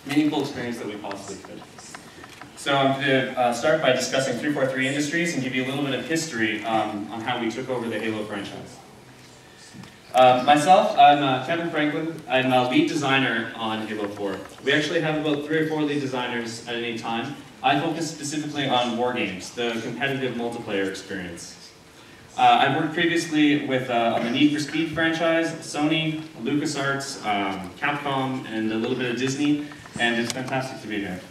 meaningful experience that we possibly could. So I'm going to start by discussing 343 Industries and give you a little bit of history on how we took over the Halo franchise. Myself, I'm Kevin Franklin. I'm a lead designer on Halo 4. We actually have about 3 or 4 lead designers at any time. I focus specifically on war games, the competitive multiplayer experience. I've worked previously with on the Need for Speed franchise, Sony, LucasArts, Capcom, and a little bit of Disney, and it's fantastic to be here.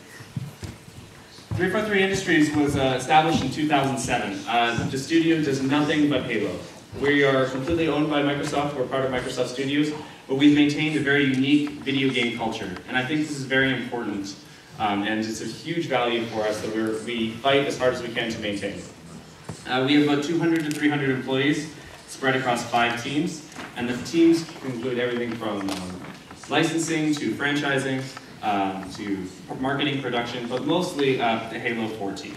343 Industries was established in 2007. The studio does nothing but Halo. We are completely owned by Microsoft. We're part of Microsoft Studios, but we've maintained a very unique video game culture, and I think this is very important, and it's a huge value for us that we fight as hard as we can to maintain. We have about 200 to 300 employees spread across 5 teams, and the teams include everything from licensing to franchising to marketing, production, but mostly the Halo 4 team.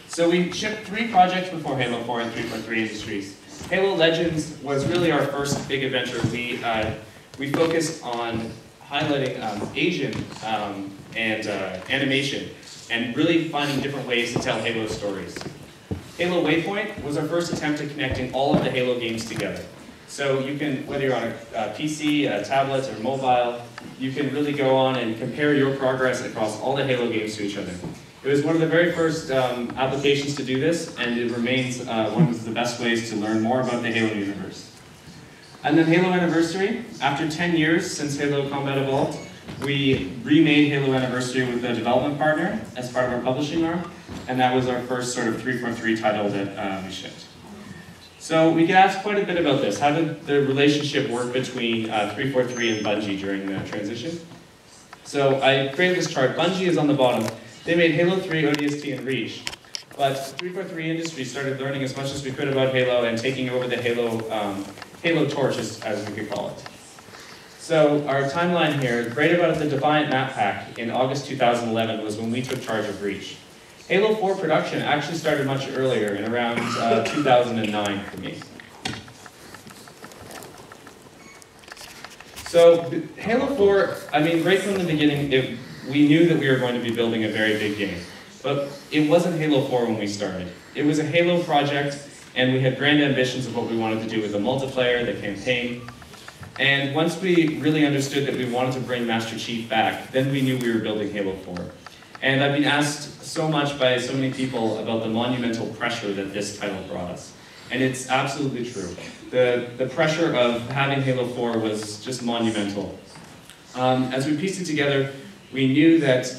So we shipped 3 projects before Halo 4 and 343 Industries. Halo Legends was really our first big adventure. We focused on highlighting Asian and animation, and really finding different ways to tell Halo stories. Halo Waypoint was our first attempt at connecting all of the Halo games together. So you can, whether you're on a PC, a tablet, or mobile, you can really go on and compare your progress across all the Halo games to each other. It was one of the very first applications to do this, and it remains one of the best ways to learn more about the Halo universe. And then Halo Anniversary, after 10 years since Halo Combat Evolved, we remade Halo Anniversary with a development partner as part of our publishing arm, and that was our first sort of 343 title that we shipped. So we get asked quite a bit about this. How did the relationship work between 343 and Bungie during the transition? So I created this chart. Bungie is on the bottom. They made Halo 3, ODST, and Reach. But 343 Industries started learning as much as we could about Halo and taking over the Halo torch, as we could call it. So our timeline here, right about the Defiant map pack in August 2011 was when we took charge of Reach. Halo 4 production actually started much earlier, in around 2009 for me. So Halo 4, I mean, right from the beginning, we knew that we were going to be building a very big game. But it wasn't Halo 4 when we started. It was a Halo project, and we had grand ambitions of what we wanted to do with the multiplayer, the campaign. And once we really understood that we wanted to bring Master Chief back, then we knew we were building Halo 4. And I've been asked so much by so many people about the monumental pressure that this title brought us. And it's absolutely true. The pressure of having Halo 4 was just monumental. As we pieced it together, we knew that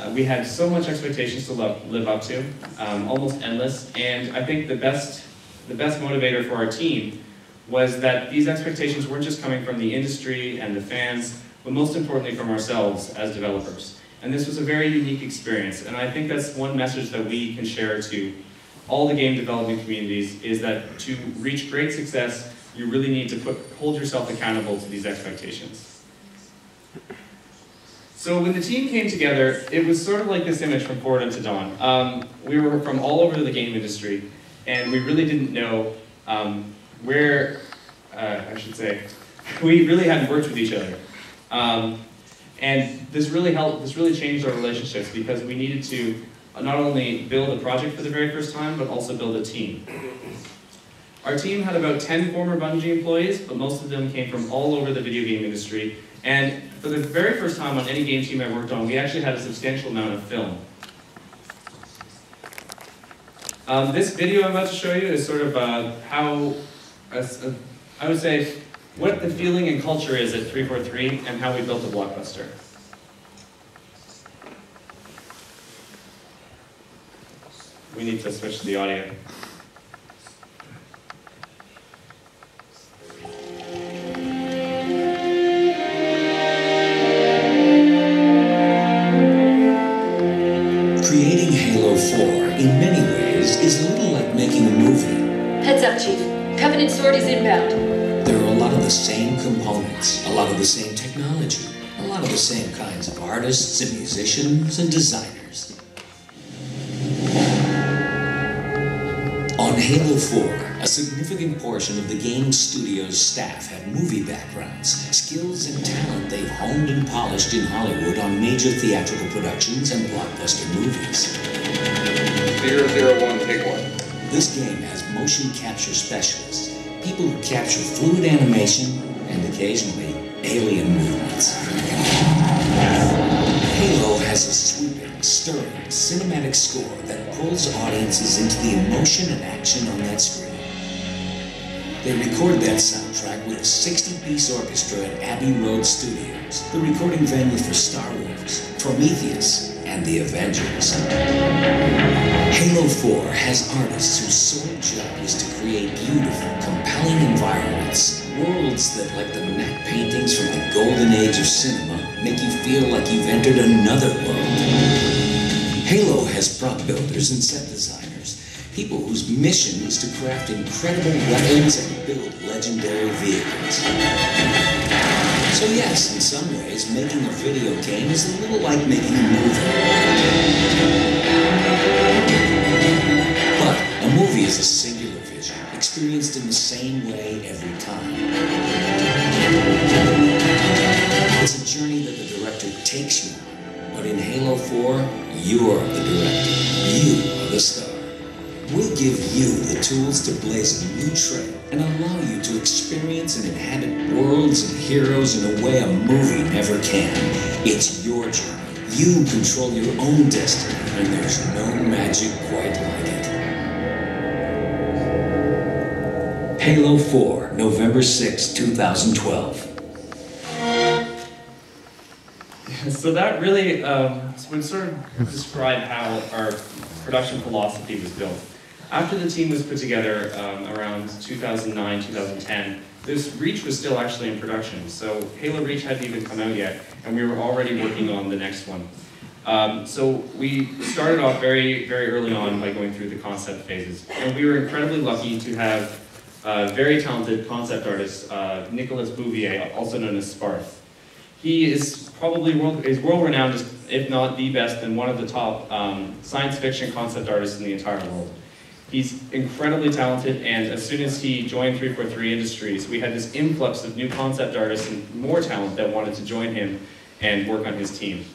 we had so much expectations to live up to, almost endless. And I think the best motivator for our team was that these expectations weren't just coming from the industry and the fans, but most importantly from ourselves as developers. And this was a very unique experience, and I think that's one message that we can share to all the game development communities, is that to reach great success, you really need to hold yourself accountable to these expectations. So when the team came together, it was sort of like this image from Forward Unto Dawn. We were from all over the game industry, and we really didn't know we really hadn't worked with each other. And this really changed our relationships, because we needed to not only build a project for the very first time, but also build a team. Our team had about 10 former Bungie employees, but most of them came from all over the video game industry. And for the very first time on any game team I worked on, we actually had a substantial amount of film. This video I'm about to show you is sort of I would say, what the feeling and culture is at 343 and how we built a blockbuster. We need to switch to the audio. Creating Halo 4 in many ways is a little like making a movie. Heads up, Chief. Covenant Sword is inbound. There are a lot of the same components, a lot of the same technology, a lot of the same kinds of artists and musicians and designers. On Halo 4, a significant portion of the game studio's staff had movie backgrounds, skills and talent they've honed and polished in Hollywood on major theatrical productions and blockbuster movies. 001, take one. This game has motion capture specialists, people who capture fluid animation and occasionally alien movements. Halo has a sweeping, stirring, cinematic score that pulls audiences into the emotion and action on that screen. They record that soundtrack with a 60-piece orchestra at Abbey Road Studios, the recording venue for Star Wars, Prometheus, and the Avengers. Halo 4 has artists whose sole job is to create beautiful, compelling environments, worlds that, like the matte paintings from the golden age of cinema, make you feel like you've entered another world. Halo has prop builders and set designers, people whose mission is to craft incredible weapons and build legendary vehicles. So yes, in some ways, making a video game is a little like making a movie. But a movie is a singular vision, experienced in the same way every time. It's a journey that the director takes you on, but in Halo 4, you're the director. You are the star. We'll give you the tools to blaze a new trail and allow you to experience and inhabit worlds and heroes in a way a movie never can. It's your journey. You control your own destiny, and there's no magic quite like it. Halo 4, November 6, 2012. So that really would sort of describe how our production philosophy was built. After the team was put together around 2009, 2010, this Reach was still actually in production. So Halo Reach hadn't even come out yet, and we were already working on the next one. So we started off very, very early on by going through the concept phases. And we were incredibly lucky to have very talented concept artist, Nicolas Bouvier, also known as Sparth. He is probably world-renowned, if not the best, and one of the top science fiction concept artists in the entire world. He's incredibly talented, and as soon as he joined 343 Industries, we had this influx of new concept artists and more talent that wanted to join him and work on his team.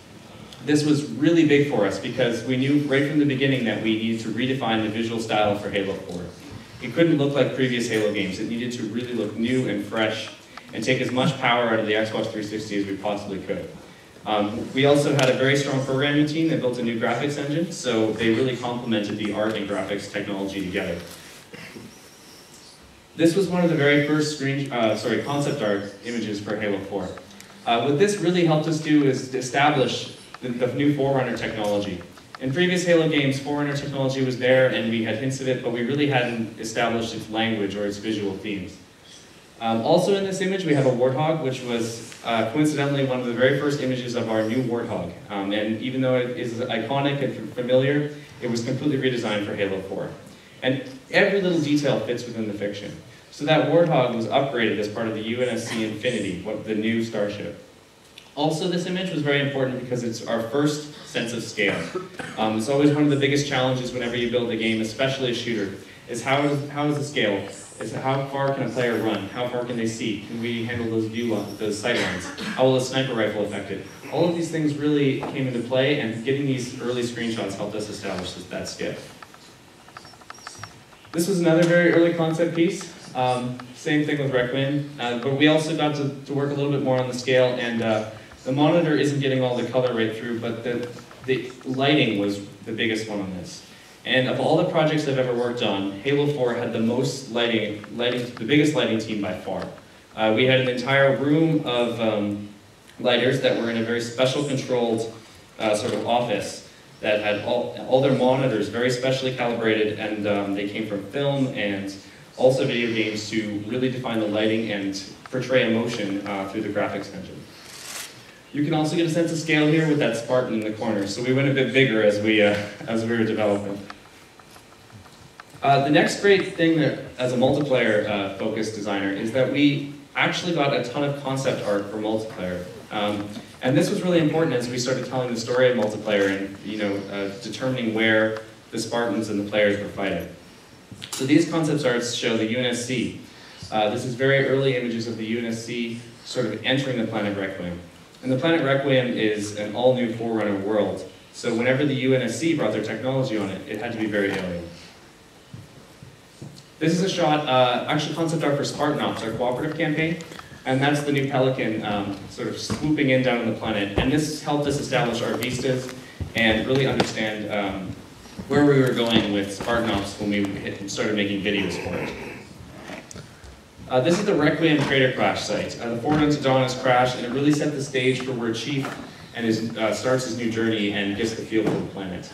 This was really big for us because we knew right from the beginning that we needed to redefine the visual style for Halo 4. It couldn't look like previous Halo games. It needed to really look new and fresh and take as much power out of the Xbox 360 as we possibly could. We also had a very strong programming team that built a new graphics engine, so they really complemented the art and graphics technology together. This was one of the very first concept art images for Halo 4. What this really helped us do is establish the new Forerunner technology. In previous Halo games, Forerunner technology was there and we had hints of it, but we really hadn't established its language or its visual themes. Also in this image we have a Warthog, which was coincidentally one of the very first images of our new Warthog. And even though it is iconic and familiar, it was completely redesigned for Halo 4. And every little detail fits within the fiction. So that Warthog was upgraded as part of the UNSC Infinity, the new starship. Also, this image was very important because it's our first sense of scale. It's always one of the biggest challenges whenever you build a game, especially a shooter, is how is the scale? Is how far can a player run? How far can they see? Can we handle those sight lines? How will a sniper rifle affect it? All of these things really came into play, and getting these early screenshots helped us establish that scale. This was another very early concept piece. Same thing with Requiem, but we also got to work a little bit more on the scale, and the monitor isn't getting all the color right through, but the lighting was the biggest one on this. And of all the projects I've ever worked on, Halo 4 had the most the biggest lighting team by far. We had an entire room of lighters that were in a very special controlled sort of office that had all their monitors very specially calibrated, and they came from film and also video games to really define the lighting and portray emotion through the graphics engine. You can also get a sense of scale here with that Spartan in the corner, so we went a bit bigger as we were developing. The next great thing that, as a multiplayer focused designer, is that we actually got a ton of concept art for multiplayer. And this was really important as we started telling the story of multiplayer and determining where the Spartans and the players were fighting. So these concept arts show the UNSC. This is very early images of the UNSC sort of entering the planet Requiem. And the planet Requiem is an all-new Forerunner world. So whenever the UNSC brought their technology on it, it had to be very alien. This is a shot, actually concept art for Spartan Ops, our cooperative campaign. And that's the new Pelican sort of swooping in down on the planet. And this helped us establish our vistas and really understand where we were going with Spartan Ops when we started making videos for it. This is the Requiem crater crash site. The Forward Unto Dawn has crashed, and it really set the stage for where Chief and starts his new journey and gets the feel for the planet.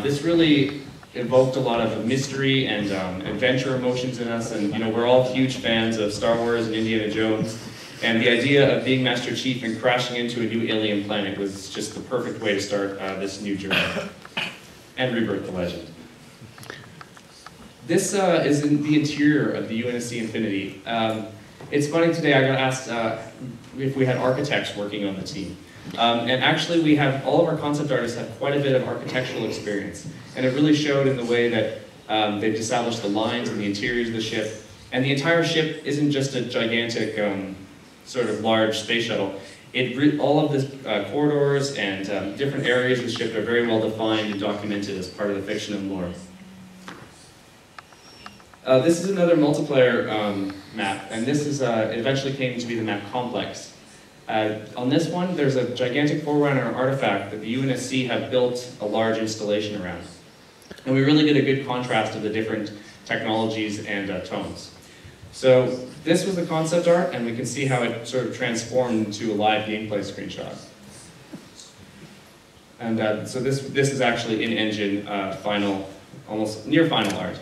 This really evoked a lot of mystery and adventure emotions in us, and we're all huge fans of Star Wars and Indiana Jones, and the idea of being Master Chief and crashing into a new alien planet was just the perfect way to start this new journey and rebirth the legend. This is in the interior of the UNSC Infinity. It's funny, today I got asked if we had architects working on the team. And actually we have, all of our concept artists have quite a bit of architectural experience. And it really showed in the way that they've established the lines and the interiors of the ship. And the entire ship isn't just a gigantic, sort of large space shuttle. All of the corridors and different areas of the ship are very well defined and documented as part of the fiction and lore. This is another multiplayer map, and this is, it eventually came to be the map Complex. On this one, there's a gigantic Forerunner artifact that the UNSC have built a large installation around. And we really get a good contrast of the different technologies and tones. So this was the concept art, and we can see how it sort of transformed into a live gameplay screenshot. And so this is actually in-engine final, almost near final art.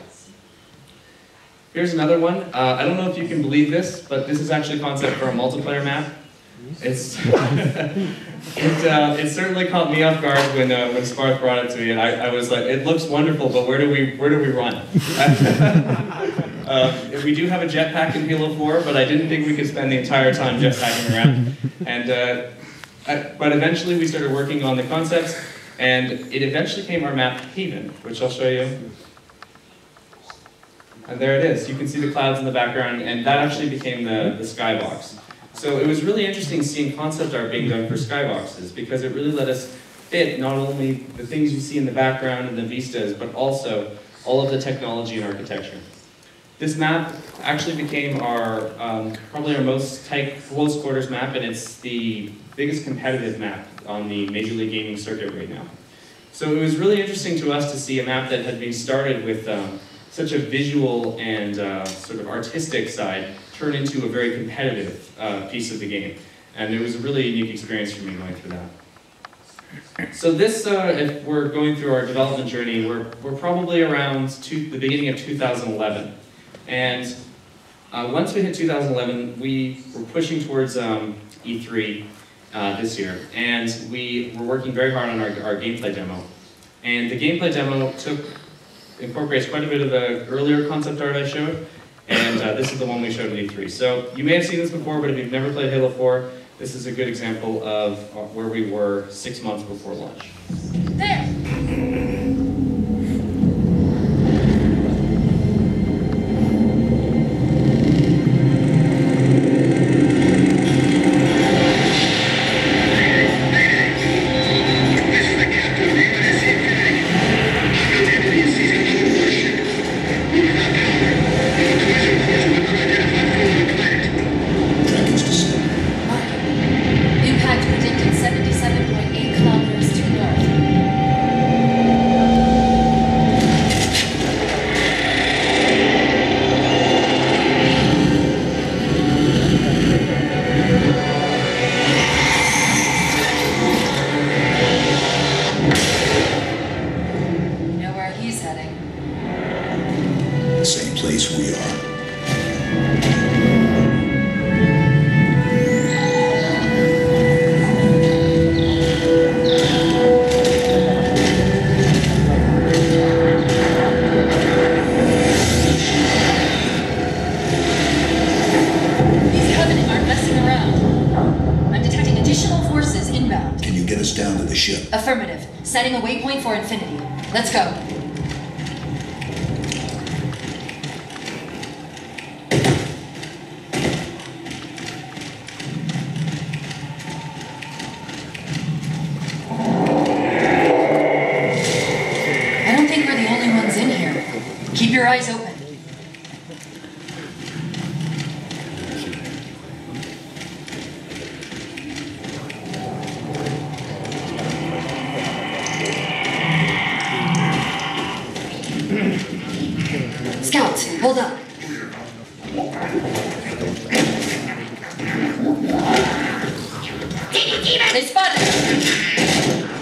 Here's another one. I don't know if you can believe this, but this is actually a concept for a multiplayer map. It's it certainly caught me off guard when Sparth brought it to me, and I was like, it looks wonderful, but where do we run? We do have a jetpack in Halo 4, but I didn't think we could spend the entire time jetpacking around. And but eventually we started working on the concepts, and it eventually came our map Haven, which I'll show you. And there it is. You can see the clouds in the background, and that actually became the skybox. So it was really interesting seeing concept art being done for skyboxes, because it really let us fit not only the things you see in the background and the vistas, but also all of the technology and architecture. This map actually became our probably our most tight close quarters map, and it's the biggest competitive map on the Major League Gaming circuit right now. So it was really interesting to us to see a map that had been started with such a visual and sort of artistic side turn into a very competitive piece of the game. And it was a really unique experience for me going through that. So this, if we're going through our development journey, we're probably around the beginning of 2011. And once we hit 2011, we were pushing towards E3 this year. And we were working very hard on our gameplay demo. And the gameplay demo incorporates quite a bit of the earlier concept art I showed. And this is the one we showed at E3. So you may have seen this before, but if you've never played Halo 4, this is a good example of where we were 6 months before launch. There! Impact predicted 77.8 kilometers to north. You know where he's heading. Same place we are. These Covenant aren't messing around. I'm detecting additional forces inbound. Can you get us down to the ship? Affirmative. Setting a waypoint for Infinity. Let's go. eyes open. Scouts, hold up. They spotted us.